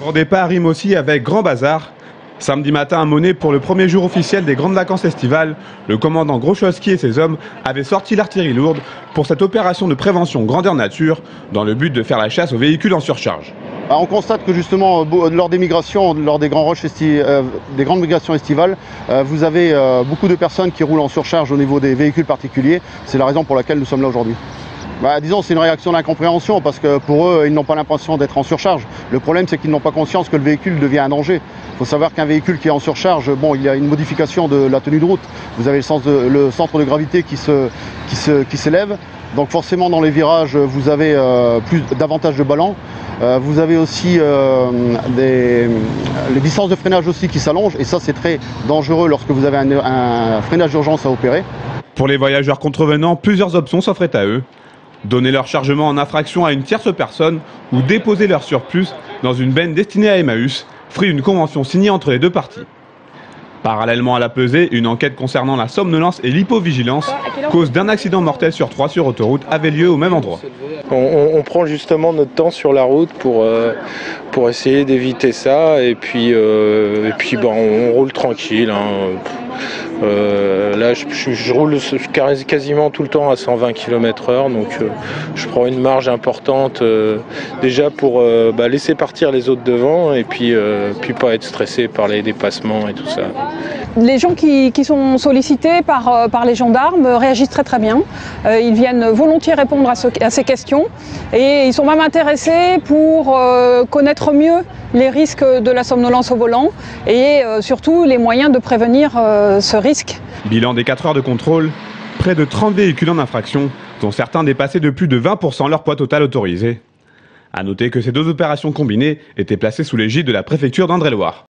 Grand départ rime aussi avec grand bazar. Samedi matin à Monet, pour le premier jour officiel des grandes vacances estivales, le commandant Grochowski et ses hommes avaient sorti l'artillerie lourde pour cette opération de prévention grandeur nature dans le but de faire la chasse aux véhicules en surcharge. On constate que justement lors des migrations, lors des grandes migrations estivales, vous avez beaucoup de personnes qui roulent en surcharge au niveau des véhicules particuliers. C'est la raison pour laquelle nous sommes là aujourd'hui. Disons c'est une réaction d'incompréhension parce que pour eux, ils n'ont pas l'impression d'être en surcharge. Le problème, c'est qu'ils n'ont pas conscience que le véhicule devient un danger. Il faut savoir qu'un véhicule qui est en surcharge, il y a une modification de la tenue de route. Vous avez le centre de gravité qui s'élève. Donc forcément, dans les virages, vous avez davantage de ballons. Vous avez aussi les distances de freinage aussi qui s'allongent. Et ça, c'est très dangereux lorsque vous avez un freinage d'urgence à opérer. Pour les voyageurs contrevenants, plusieurs options s'offraient à eux. Donner leur chargement en infraction à une tierce personne ou déposer leur surplus dans une benne destinée à Emmaüs, fruit d'une convention signée entre les deux parties. Parallèlement à la pesée, une enquête concernant la somnolence et l'hypovigilance, cause d'un accident mortel sur 3 sur autoroute, avait lieu au même endroit. On prend justement notre temps sur la route pour essayer d'éviter ça et puis on roule tranquille. Là je roule quasiment tout le temps à 120 km/h, donc je prends une marge importante déjà pour laisser partir les autres devant et puis pas être stressé par les dépassements et tout ça. Les gens qui sont sollicités par les gendarmes réagissent très bien. Ils viennent volontiers répondre à ces questions et ils sont même intéressés pour connaître mieux les risques de la somnolence au volant et surtout les moyens de prévenir ce risque. Bilan des 4 heures de contrôle, près de 30 véhicules en infraction, dont certains dépassaient de plus de 20% leur poids total autorisé. A noter que ces deux opérations combinées étaient placées sous l'égide de la préfecture d'Indre-et-Loire.